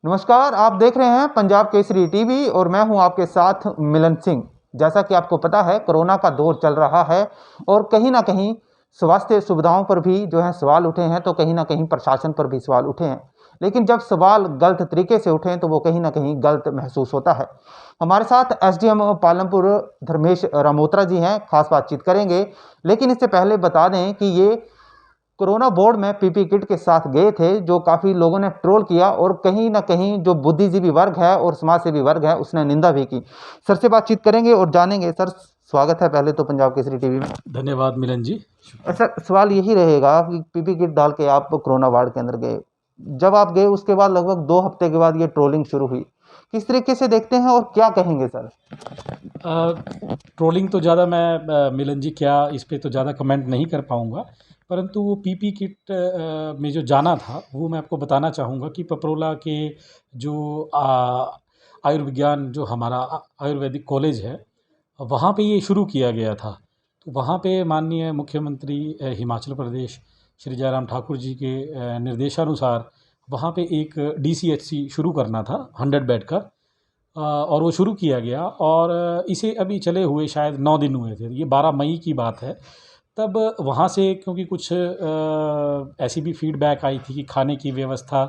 नमस्कार, आप देख रहे हैं पंजाब केसरी टीवी और मैं हूं आपके साथ मिलन सिंह। जैसा कि आपको पता है, कोरोना का दौर चल रहा है और कहीं ना कहीं स्वास्थ्य सुविधाओं पर भी जो है सवाल उठे हैं, तो कहीं ना कहीं प्रशासन पर भी सवाल उठे हैं। लेकिन जब सवाल गलत तरीके से उठे तो वो कहीं ना कहीं गलत महसूस होता है। हमारे साथ एसडीएम पालमपुर धर्मेश रामोत्रा जी हैं, खास बातचीत करेंगे। लेकिन इससे पहले बता दें कि ये कोरोना बोर्ड में पीपी किट के साथ गए थे, जो काफ़ी लोगों ने ट्रोल किया और कहीं ना कहीं जो बुद्धिजीवी वर्ग है और समाज सेवी वर्ग है उसने निंदा भी की। सर से बातचीत करेंगे और जानेंगे। सर, स्वागत है पहले तो पंजाब केसरी टीवी में। धन्यवाद मिलन जी। सर, सवाल यही रहेगा कि पीपी किट डाल के आप कोरोना वार्ड के अंदर गए। जब आप गए उसके बाद लगभग 2 हफ्ते के बाद ये ट्रोलिंग शुरू हुई। किस तरीके से देखते हैं और क्या कहेंगे सर? ट्रोलिंग तो ज़्यादा मैं मिलन जी क्या इस पे तो ज़्यादा कमेंट नहीं कर पाऊँगा, परंतु वो पीपी किट में जो जाना था वो मैं आपको बताना चाहूँगा कि पपरोला के जो आयुर्विज्ञान जो हमारा आयुर्वेदिक कॉलेज है, वहाँ पे ये शुरू किया गया था। तो वहाँ पे माननीय मुख्यमंत्री हिमाचल प्रदेश श्री जयराम ठाकुर जी के निर्देशानुसार वहाँ पे एक डीसीएचसी शुरू करना था 100 बेड का, और वो शुरू किया गया और इसे अभी चले हुए शायद 9 दिन हुए थे। ये 12 मई की बात है। तब वहाँ से क्योंकि कुछ ऐसी भी फीडबैक आई थी कि खाने की व्यवस्था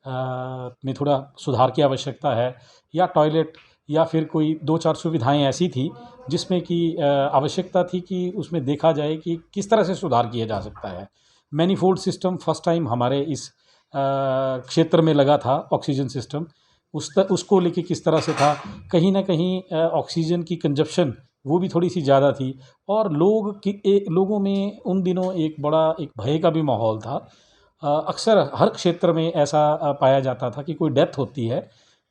में थोड़ा सुधार की आवश्यकता है, या टॉयलेट या फिर कोई 2-4 सुविधाएं ऐसी थी जिसमें कि आवश्यकता थी कि उसमें देखा जाए कि किस तरह से सुधार किया जा सकता है। मैनीफोल्ड सिस्टम फर्स्ट टाइम हमारे इस क्षेत्र में लगा था। ऑक्सीजन सिस्टम उसको लेके किस तरह से था, कहीं ना कहीं ऑक्सीजन की कंजप्शन वो भी थोड़ी सी ज़्यादा थी और लोगों में उन दिनों एक भय का भी माहौल था। अक्सर हर क्षेत्र में ऐसा पाया जाता था कि कोई डेथ होती है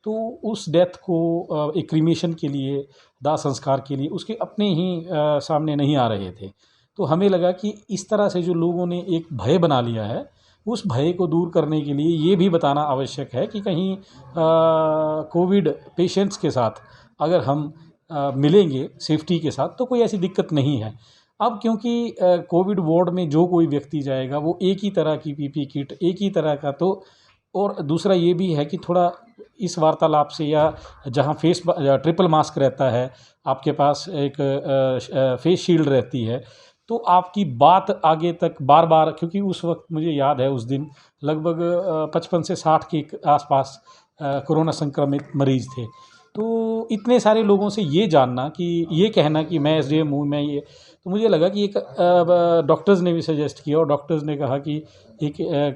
तो उस डेथ को एक क्रीमेशन के लिए, दाह संस्कार के लिए उसके अपने ही सामने नहीं आ रहे थे। तो हमें लगा कि इस तरह से जो लोगों ने एक भय बना लिया है, उस भय को दूर करने के लिए ये भी बताना आवश्यक है कि कहीं कोविड पेशेंट्स के साथ अगर हम मिलेंगे सेफ्टी के साथ तो कोई ऐसी दिक्कत नहीं है। अब क्योंकि कोविड वार्ड में जो कोई व्यक्ति जाएगा वो एक ही तरह की पीपी किट, एक ही तरह का, तो और दूसरा ये भी है कि थोड़ा इस वार्तालाप से या जहाँ ट्रिपल मास्क रहता है, आपके पास एक फेस शील्ड रहती है, तो आपकी बात आगे तक बार बार, क्योंकि उस वक्त मुझे याद है उस दिन लगभग 55 से 60 के आसपास कोरोना संक्रमित मरीज़ थे। तो इतने सारे लोगों से ये जानना कि ये कहना कि मैं एसडीएम हूँ, मैं ये, तो मुझे लगा कि एक डॉक्टर्स ने भी सजेस्ट किया और डॉक्टर्स ने कहा कि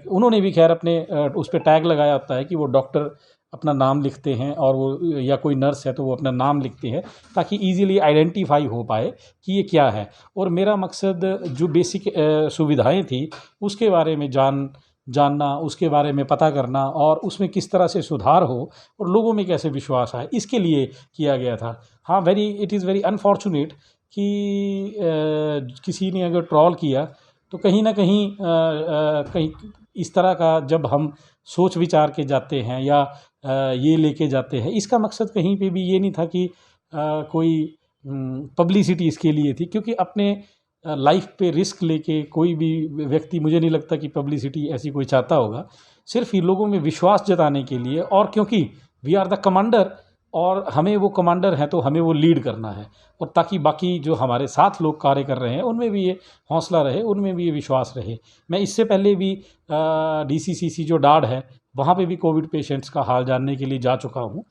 उन्होंने भी खैर अपने उस पर टैग लगाया होता है कि वो डॉक्टर अपना नाम लिखते हैं और वो या कोई नर्स है तो वो अपना नाम लिखते हैं ताकि इजीली आइडेंटिफाई हो पाए कि ये क्या है। और मेरा मकसद जो बेसिक सुविधाएं थी उसके बारे में जानना, उसके बारे में पता करना और उसमें किस तरह से सुधार हो और लोगों में कैसे विश्वास आए, इसके लिए किया गया था। हाँ, इट इज़ वेरी अनफॉर्चुनेट कि किसी ने अगर ट्रोल किया तो कहीं ना कहीं इस तरह का जब हम सोच विचार के जाते हैं या ये लेके जाते हैं, इसका मकसद कहीं पे भी ये नहीं था कि कोई पब्लिसिटी इसके लिए थी, क्योंकि अपने लाइफ पे रिस्क लेके कोई भी व्यक्ति, मुझे नहीं लगता कि पब्लिसिटी ऐसी कोई चाहता होगा। सिर्फ ये लोगों में विश्वास जताने के लिए, और क्योंकि वी आर द कमांडर और हमें वो कमांडर हैं तो हमें वो लीड करना है, और ताकि बाकी जो हमारे साथ लोग कार्य कर रहे हैं उनमें भी ये हौसला रहे, उनमें भी ये विश्वास रहे। मैं इससे पहले भी डीसीसीसी जो डाड है वहाँ पे भी कोविड पेशेंट्स का हाल जानने के लिए जा चुका हूँ।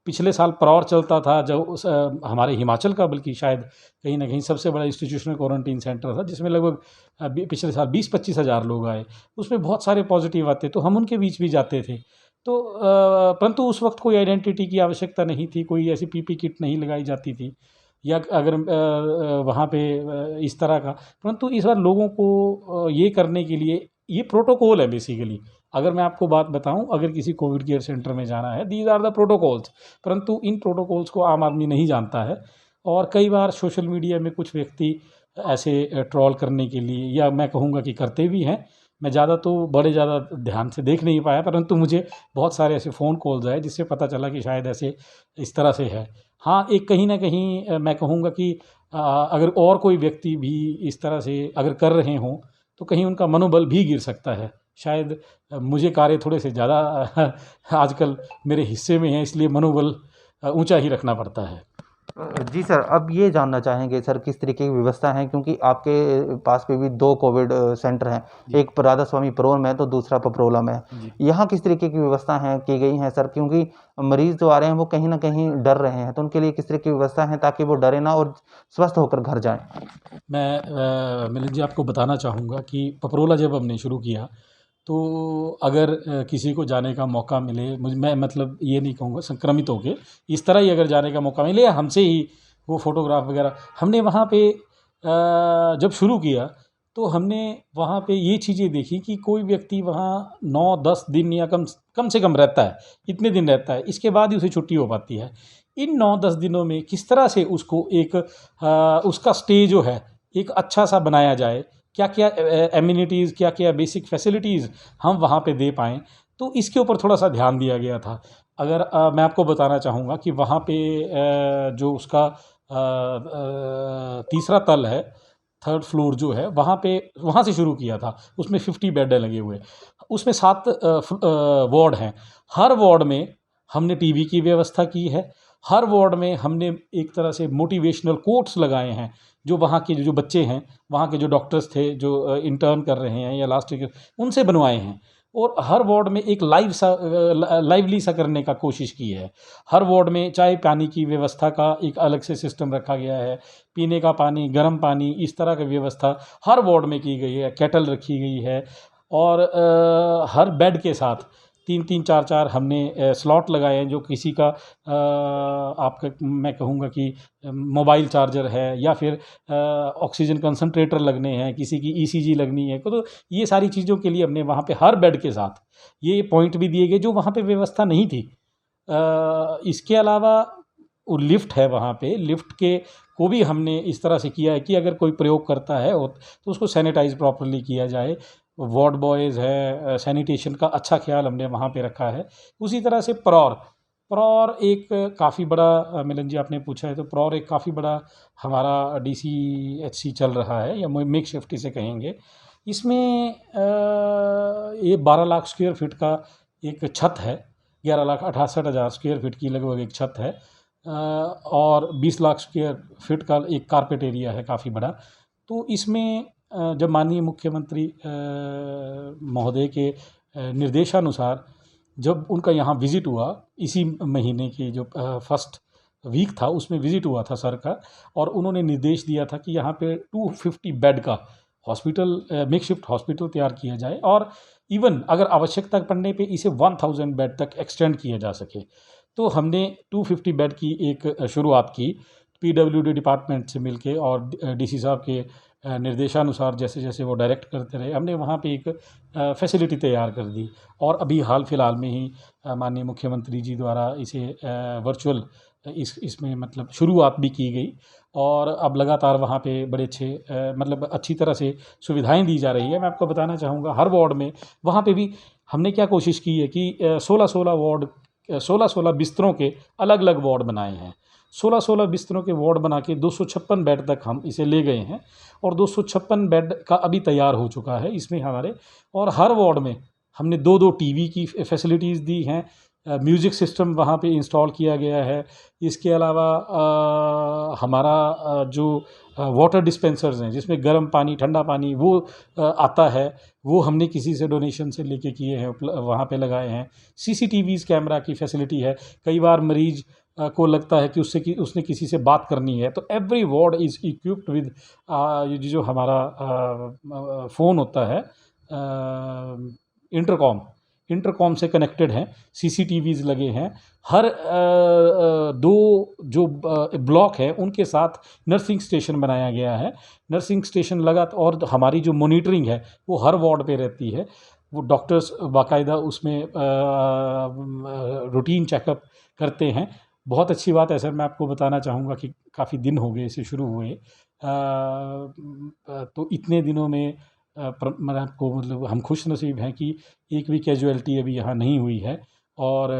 पिछले साल प्रौर चलता था जब हमारे हिमाचल का, बल्कि शायद कहीं ना कहीं सबसे बड़ा इंस्टीट्यूशनल क्वारंटीन सेंटर था, जिसमें लगभग पिछले साल 20-25 हज़ार लोग आए। उसमें बहुत सारे पॉजिटिव आते तो हम उनके बीच भी जाते थे। तो परंतु उस वक्त कोई आइडेंटिटी की आवश्यकता नहीं थी, कोई ऐसी पीपी किट नहीं लगाई जाती थी, या अगर वहाँ पे इस तरह का। परंतु इस बार लोगों को ये करने के लिए ये प्रोटोकॉल है बेसिकली। अगर मैं आपको बात बताऊं, अगर किसी कोविड केयर सेंटर में जाना है, दीज आर द प्रोटोकॉल्स, परंतु इन प्रोटोकॉल्स को आम आदमी नहीं जानता है। और कई बार सोशल मीडिया में कुछ व्यक्ति ऐसे ट्रोल करने के लिए, या मैं कहूँगा कि करते भी हैं, मैं ज़्यादा ध्यान से देख नहीं पाया, परंतु मुझे बहुत सारे ऐसे फ़ोन कॉल्स आए जिससे पता चला कि शायद ऐसे इस तरह से है। हाँ, एक कहीं ना कहीं मैं कहूँगा कि अगर और कोई व्यक्ति भी इस तरह से अगर कर रहे हों तो कहीं उनका मनोबल भी गिर सकता है। शायद मुझे कार्य थोड़े से ज़्यादा आजकल मेरे हिस्से में है, इसलिए मनोबल ऊंचा ही रखना पड़ता है। जी सर, अब ये जानना चाहेंगे सर किस तरीके की व्यवस्था है, क्योंकि आपके पास पे भी दो कोविड सेंटर हैं, जी एक राधा स्वामी परोल में है तो दूसरा पपरोला में है। जी। यहाँ किस तरीके की व्यवस्था है की गई हैं सर, क्योंकि मरीज जो आ रहे हैं वो कहीं ना कहीं डर रहे हैं, तो उनके लिए किस तरह की व्यवस्था है ताकि वो डरे ना और स्वस्थ होकर घर जाएं। मैं मिलिंद जी आपको बताना चाहूँगा कि पपरोला जब हमने शुरू किया, तो अगर किसी को जाने का मौका मिले, मैं मतलब ये नहीं कहूँगा संक्रमित होके, इस तरह ही अगर जाने का मौका मिले या हमसे ही वो फ़ोटोग्राफ वगैरह, हमने वहाँ पे जब शुरू किया तो हमने वहाँ पे ये चीज़ें देखी कि कोई व्यक्ति वहाँ 9-10 दिन या कम कम से कम रहता है, इतने दिन रहता है, इसके बाद ही उसे छुट्टी हो पाती है। इन 9-10 दिनों में किस तरह से उसको एक उसका स्टे जो है एक अच्छा सा बनाया जाए, क्या क्या एमिनिटीज़, क्या क्या बेसिक फैसिलिटीज़ हम वहाँ पे दे पाएँ, तो इसके ऊपर थोड़ा सा ध्यान दिया गया था। अगर मैं आपको बताना चाहूँगा कि वहाँ पे जो उसका तीसरा तल है, थर्ड फ्लोर जो है, वहाँ पे वहाँ से शुरू किया था। उसमें 50 बेड लगे हुए, उसमें 7 वार्ड हैं। हर वार्ड में हमने टीवी की व्यवस्था की है। हर वार्ड में हमने एक तरह से मोटिवेशनल कोट्स लगाए हैं, जो वहाँ के जो बच्चे हैं, वहाँ के जो डॉक्टर्स थे जो इंटर्न कर रहे हैं या लास्ट ईयर उनसे बनवाए हैं। और हर वार्ड में एक लाइवली सा करने का कोशिश की है। हर वार्ड में चाय पानी की व्यवस्था का एक अलग से सिस्टम रखा गया है, पीने का पानी, गर्म पानी, इस तरह की व्यवस्था हर वार्ड में की गई है, केटल रखी गई है। और हर बेड के साथ 3-3 4-4 हमने स्लॉट लगाए हैं, जो किसी का आपका मैं कहूँगा कि मोबाइल चार्जर है या फिर ऑक्सीजन कंसंट्रेटर लगने हैं, किसी की ईसीजी लगनी है, तो ये सारी चीज़ों के लिए हमने वहाँ पे हर बेड के साथ ये पॉइंट भी दिए गए जो वहाँ पे व्यवस्था नहीं थी। इसके अलावा वो लिफ्ट है, वहाँ पे लिफ्ट के को भी हमने इस तरह से किया है कि अगर कोई प्रयोग करता है तो उसको सैनिटाइज प्रॉपरली किया जाए। वार्ड बॉयज़ है, सैनिटेशन का अच्छा ख्याल हमने वहाँ पे रखा है। उसी तरह से प्रौर प्रौर एक काफ़ी बड़ा मिलन जी आपने पूछा है, तो प्रौर एक काफ़ी बड़ा हमारा डीसीएचसी चल रहा है, या मेक शिफ्ट इसे कहेंगे। इसमें ये 12 लाख स्क्वायर फीट का एक छत है, 11,68,000 स्क्वायर फीट की लगभग एक छत है, और 20 लाख स्क्वायर फीट का एक कारपेट एरिया है काफ़ी बड़ा। तो इसमें जब माननीय मुख्यमंत्री महोदय के निर्देशानुसार जब उनका यहाँ विज़िट हुआ, इसी महीने की जो फर्स्ट वीक था उसमें विज़िट हुआ था सर का, और उन्होंने निर्देश दिया था कि यहाँ पे 250 बेड का हॉस्पिटल, मेकशिफ्ट हॉस्पिटल तैयार किया जाए, और इवन अगर आवश्यकता पड़ने पे इसे 1000 बेड तक एक्सटेंड किया जा सके। तो हमने 250 बेड की एक शुरुआत की पीडब्ल्यूडी डिपार्टमेंट से मिलके, और डीसी साहब के निर्देशानुसार जैसे जैसे वो डायरेक्ट करते रहे, हमने वहाँ पे एक फैसिलिटी तैयार कर दी। और अभी हाल फिलहाल में ही माननीय मुख्यमंत्री जी द्वारा इसे वर्चुअल इसमें मतलब शुरुआत भी की गई, और अब लगातार वहाँ पे बड़े अच्छे मतलब अच्छी तरह से सुविधाएं दी जा रही है। मैं आपको बताना चाहूँगा हर वार्ड में वहाँ पे भी हमने क्या कोशिश की है कि 16-16 वार्ड, 16-16 बिस्तरों के अलग अलग वार्ड बनाए हैं। 16-16 बिस्तरों के वार्ड बना के 256 बेड तक हम इसे ले गए हैं, और 256 बेड का अभी तैयार हो चुका है इसमें हमारे। और हर वार्ड में हमने 2-2 टीवी की फैसिलिटीज़ दी हैं, म्यूज़िक सिस्टम वहाँ पे इंस्टॉल किया गया है। इसके अलावा हमारा जो वाटर डिस्पेंसर्स हैं, जिसमें गर्म पानी, ठंडा पानी वो आता है, वो हमने किसी से डोनेशन से लेके किए हैं, वहाँ पे लगाए हैं। सीसीटीवीज़ कैमरा की फैसिलिटी है। कई बार मरीज़ को लगता है कि उसने किसी से बात करनी है, तो every ward is equipped with ये जो हमारा फ़ोन होता है, इंटरकॉम से कनेक्टेड हैं, सीसीटीवीज़ लगे हैं। हर दो जो ब्लॉक है उनके साथ नर्सिंग स्टेशन बनाया गया है। नर्सिंग स्टेशन लगा, और हमारी जो मॉनिटरिंग है वो हर वार्ड पे रहती है। वो डॉक्टर्स बाकायदा उसमें रूटीन चेकअप करते हैं। बहुत अच्छी बात है सर, मैं आपको बताना चाहूँगा कि काफ़ी दिन हो गए इसे शुरू हुए, तो इतने दिनों में मैं आपको मतलब हम खुश नसीब हैं कि एक भी कैजुअलिटी अभी यहाँ नहीं हुई है। और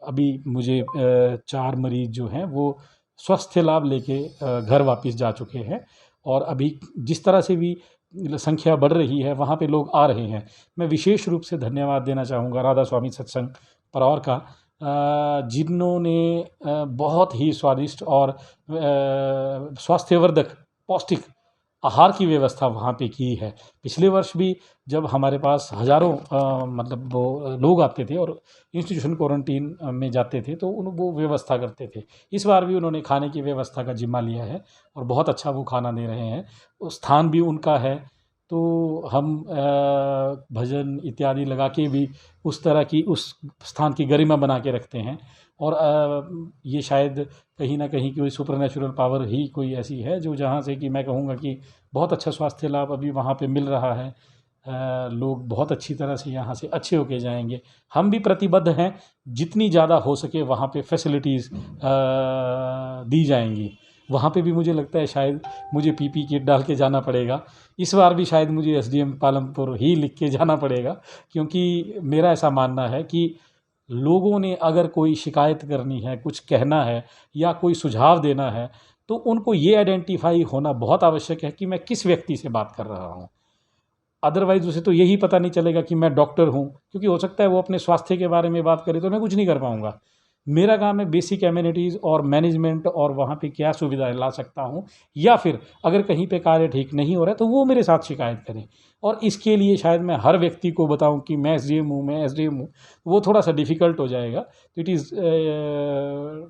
अभी मुझे 4 मरीज़ जो हैं वो स्वास्थ्य लाभ लेके घर वापस जा चुके हैं। और अभी जिस तरह से भी संख्या बढ़ रही है, वहाँ पे लोग आ रहे हैं। मैं विशेष रूप से धन्यवाद देना चाहूँगा राधा स्वामी सत्संग परौर का, जिन्होंने बहुत ही स्वादिष्ट और स्वास्थ्यवर्धक पौष्टिक आहार की व्यवस्था वहाँ पे की है। पिछले वर्ष भी जब हमारे पास हज़ारों मतलब वो लोग आते थे और इंस्टीट्यूशन क्वारंटीन में जाते थे, तो वो व्यवस्था करते थे। इस बार भी उन्होंने खाने की व्यवस्था का जिम्मा लिया है और बहुत अच्छा वो खाना दे रहे हैं। स्थान भी उनका है, तो हम भजन इत्यादि लगा के भी उस तरह की उस स्थान की गरिमा बना के रखते हैं। और ये शायद कहीं ना कहीं कोई सुपरनेचुरल पावर ही कोई ऐसी है जो जहाँ से कि मैं कहूँगा कि बहुत अच्छा स्वास्थ्य लाभ अभी वहाँ पे मिल रहा है। लोग बहुत अच्छी तरह से यहाँ से अच्छे होके जाएंगे। हम भी प्रतिबद्ध हैं, जितनी ज़्यादा हो सके वहाँ पे फैसिलिटीज़ दी जाएंगी। वहाँ पे भी मुझे लगता है शायद मुझे पीपी किट डाल के जाना पड़ेगा। इस बार भी शायद मुझे एसडीएम पालमपुर ही लिख के जाना पड़ेगा, क्योंकि मेरा ऐसा मानना है कि लोगों ने अगर कोई शिकायत करनी है, कुछ कहना है या कोई सुझाव देना है, तो उनको ये आइडेंटिफाई होना बहुत आवश्यक है कि मैं किस व्यक्ति से बात कर रहा हूँ। अदरवाइज़ उसे तो यही पता नहीं चलेगा कि मैं डॉक्टर हूँ, क्योंकि हो सकता है वो अपने स्वास्थ्य के बारे में बात करे तो मैं कुछ नहीं कर पाऊँगा। मेरा काम है बेसिक एमिनिटीज़ और मैनेजमेंट और वहाँ पे क्या सुविधाएं ला सकता हूँ, या फिर अगर कहीं पे कार्य ठीक नहीं हो रहा है तो वो मेरे साथ शिकायत करें। और इसके लिए शायद मैं हर व्यक्ति को बताऊं कि मैं एसडीएम हूँ, मैं एसडीएम हूँ, वो थोड़ा सा डिफ़िकल्ट हो जाएगा। तो इट इज़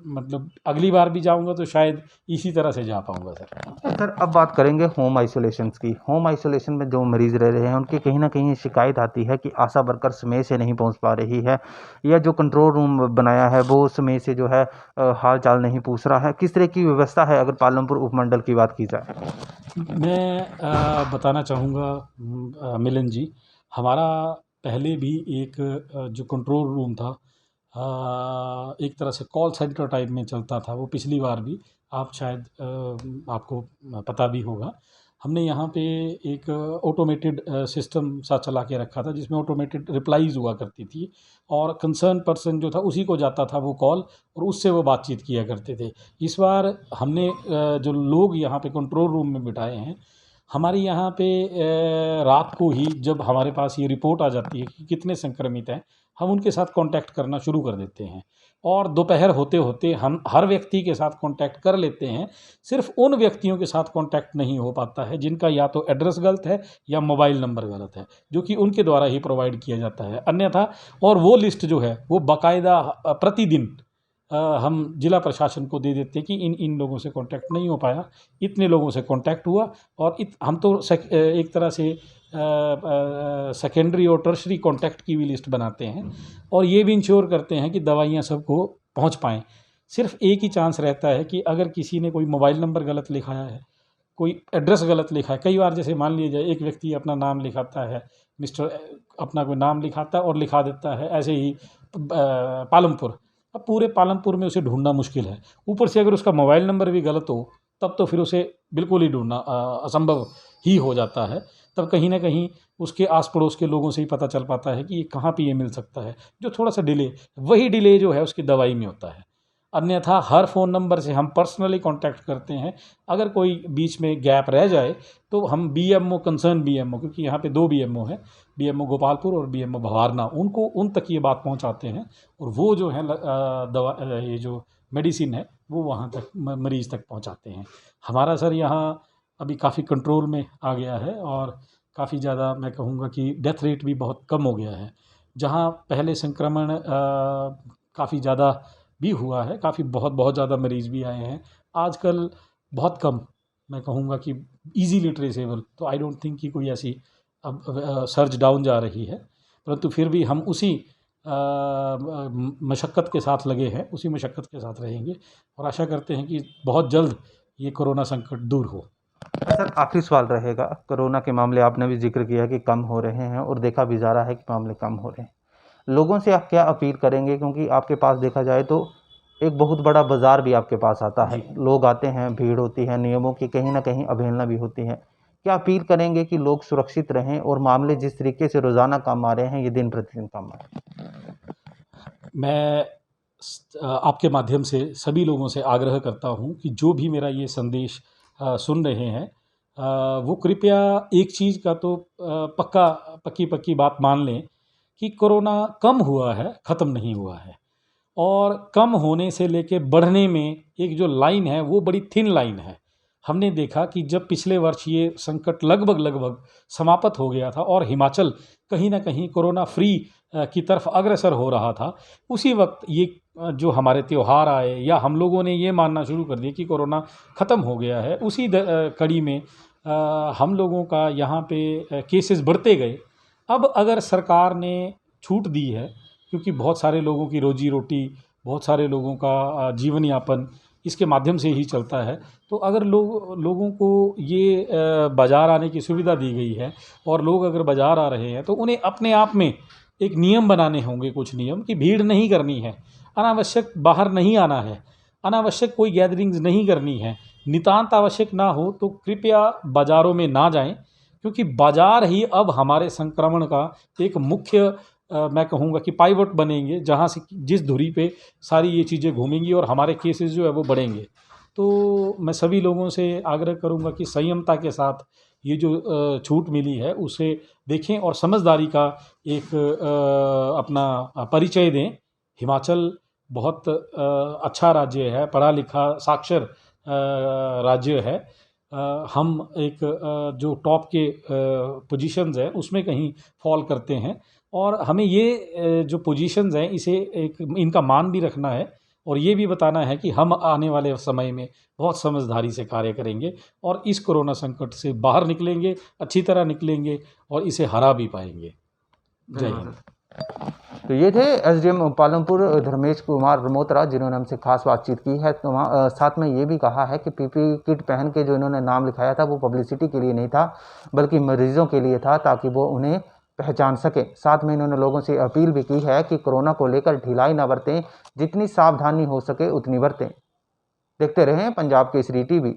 मतलब अगली बार भी जाऊंगा तो शायद इसी तरह से जा पाऊंगा सर। सर अब बात करेंगे होम आइसोलेशन की। होम आइसोलेशन में जो मरीज रह रहे हैं उनकी कहीं ना कहीं शिकायत आती है कि आशा वर्कर समय से नहीं पहुंच पा रही है, या जो कंट्रोल रूम बनाया है वो समय से जो है हाल चाल नहीं पूछ रहा है। किस तरह की व्यवस्था है अगर पालमपुर उपमंडल की बात की जाए? मैं बताना चाहूँगा मिलन जी, हमारा पहले भी एक जो कंट्रोल रूम था, एक तरह से कॉल सेंटर टाइप में चलता था। वो पिछली बार भी आप शायद आपको पता भी होगा, हमने यहाँ पे एक ऑटोमेटेड सिस्टम सा चला के रखा था, जिसमें ऑटोमेटेड रिप्लाईज़ हुआ करती थी और कंसर्न पर्सन जो था उसी को जाता था वो कॉल और उससे वो बातचीत किया करते थे। इस बार हमने जो लोग यहाँ पे कंट्रोल रूम में बिठाए हैं, हमारे यहाँ पे रात को ही जब हमारे पास ये रिपोर्ट आ जाती है कि कितने संक्रमित हैं, हम उनके साथ कांटेक्ट करना शुरू कर देते हैं और दोपहर होते होते हम हर व्यक्ति के साथ कांटेक्ट कर लेते हैं। सिर्फ उन व्यक्तियों के साथ कांटेक्ट नहीं हो पाता है जिनका या तो एड्रेस गलत है या मोबाइल नंबर गलत है, जो कि उनके द्वारा ही प्रोवाइड किया जाता है। अन्यथा और वो लिस्ट जो है वो बाकायदा प्रतिदिन हम जिला प्रशासन को दे देते हैं कि इन इन लोगों से कांटेक्ट नहीं हो पाया, इतने लोगों से कांटेक्ट हुआ। और हम तो एक तरह से सेकेंडरी और टर्शरी कांटेक्ट की भी लिस्ट बनाते हैं और ये भी इंश्योर करते हैं कि दवाइयाँ सबको पहुंच पाएँ। सिर्फ एक ही चांस रहता है कि अगर किसी ने कोई मोबाइल नंबर गलत लिखाया है, कोई एड्रेस गलत लिखा है, कई बार जैसे मान लिया जाए एक व्यक्ति अपना नाम लिखाता है, मिस्टर अपना कोई नाम लिखाता है और लिखा देता है ऐसे ही पालमपुर। अब पूरे पालमपुर में उसे ढूंढना मुश्किल है, ऊपर से अगर उसका मोबाइल नंबर भी गलत हो तब तो फिर उसे बिल्कुल ही ढूंढना असंभव ही हो जाता है। तब कहीं ना कहीं उसके आस पड़ोस के लोगों से ही पता चल पाता है कि ये कहाँ पे ये मिल सकता है, जो थोड़ा सा डिले, वही डिले जो है उसकी दवाई में होता है। अन्यथा हर फ़ोन नंबर से हम पर्सनली कांटेक्ट करते हैं। अगर कोई बीच में गैप रह जाए तो हम बीएमओ, कंसर्न बीएमओ, क्योंकि यहाँ पे 2 बीएमओ हैं, बीएमओ गोपालपुर और बीएमओ भवारना, उनको उन तक ये बात पहुँचाते हैं और वो जो है दवा ये जो मेडिसिन है वो वहाँ तक मरीज़ तक पहुँचाते हैं। हमारा सर यहाँ अभी काफ़ी कंट्रोल में आ गया है और काफ़ी ज़्यादा मैं कहूँगा कि डेथ रेट भी बहुत कम हो गया है। जहाँ पहले संक्रमण काफ़ी ज़्यादा भी हुआ है, काफ़ी बहुत बहुत ज़्यादा मरीज़ भी आए हैं, आजकल बहुत कम, मैं कहूँगा कि ईज़िली ट्रेसेबल। तो आई डोंट थिंक कि कोई ऐसी अब सर्ज डाउन जा रही है, परंतु फिर भी हम उसी मशक्क़त के साथ लगे हैं, उसी मशक्क़त के साथ रहेंगे और आशा करते हैं कि बहुत जल्द ये कोरोना संकट दूर हो। सर आखिरी सवाल रहेगा, कोरोना के मामले आपने भी जिक्र किया कि कम हो रहे हैं और देखा भी जा रहा है कि मामले कम हो रहे हैं, लोगों से आप क्या अपील करेंगे? क्योंकि आपके पास देखा जाए तो एक बहुत बड़ा बाजार भी आपके पास आता है, लोग आते हैं, भीड़ होती है, नियमों की कहीं ना कहीं अवहेलना भी होती है। क्या अपील करेंगे कि लोग सुरक्षित रहें और मामले जिस तरीके से रोज़ाना कम आ रहे हैं ये दिन प्रतिदिन कम आ रहे हैं? मैं आपके माध्यम से सभी लोगों से आग्रह करता हूं कि जो भी मेरा ये संदेश सुन रहे हैं, वो कृपया एक चीज़ का तो पक्की बात मान लें कि कोरोना कम हुआ है, ख़त्म नहीं हुआ है। और कम होने से लेके बढ़ने में एक जो लाइन है वो बड़ी थिन लाइन है। हमने देखा कि जब पिछले वर्ष ये संकट लगभग समाप्त हो गया था और हिमाचल कहीं न कहीं कोरोना फ्री की तरफ अग्रसर हो रहा था, उसी वक्त ये जो हमारे त्योहार आए या हम लोगों ने ये मानना शुरू कर दिया कि कोरोना ख़त्म हो गया है, उसी कड़ी में हम लोगों का यहाँ पे केसेस बढ़ते गए। अब अगर सरकार ने छूट दी है, क्योंकि बहुत सारे लोगों की रोजी रोटी, बहुत सारे लोगों का जीवन यापन इसके माध्यम से ही चलता है, तो अगर लोगों को ये बाज़ार आने की सुविधा दी गई है और लोग अगर बाज़ार आ रहे हैं तो उन्हें अपने आप में एक नियम बनाने होंगे, कुछ नियम कि भीड़ नहीं करनी है, अनावश्यक बाहर नहीं आना है, अनावश्यक कोई गैदरिंग्स नहीं करनी है, नितांत आवश्यक ना हो तो कृपया बाज़ारों में ना जाएं, क्योंकि बाज़ार ही अब हमारे संक्रमण का एक मुख्य मैं कहूँगा कि पाइवट बनेंगे, जहाँ से जिस धुरी पे सारी ये चीज़ें घूमेंगी और हमारे केसेस जो है वो बढ़ेंगे। तो मैं सभी लोगों से आग्रह करूँगा कि संयमता के साथ ये जो छूट मिली है उसे देखें और समझदारी का एक अपना परिचय दें। हिमाचल बहुत अच्छा राज्य है, पढ़ा लिखा साक्षर राज्य है। हम एक जो टॉप के पोजीशंस हैं उसमें कहीं फॉल करते हैं और हमें ये जो पोजीशंस हैं इसे एक इनका मान भी रखना है और ये भी बताना है कि हम आने वाले समय में बहुत समझदारी से कार्य करेंगे और इस कोरोना संकट से बाहर निकलेंगे, अच्छी तरह निकलेंगे और इसे हरा भी पाएंगे। जय हिंद। तो ये थे एसडीएम पालमपुर धर्मेश कुमार रमोत्रा, जिन्होंने हमसे खास बातचीत की है। तो साथ में ये भी कहा है कि पीपी किट पहन के जो इन्होंने नाम लिखाया था वो पब्लिसिटी के लिए नहीं था, बल्कि मरीजों के लिए था, ताकि वो उन्हें पहचान सके। साथ में इन्होंने लोगों से अपील भी की है कि कोरोना को लेकर ढिलाई ना बरतें, जितनी सावधानी हो सके उतनी बरतें। देखते रहें पंजाब केसरी टीवी।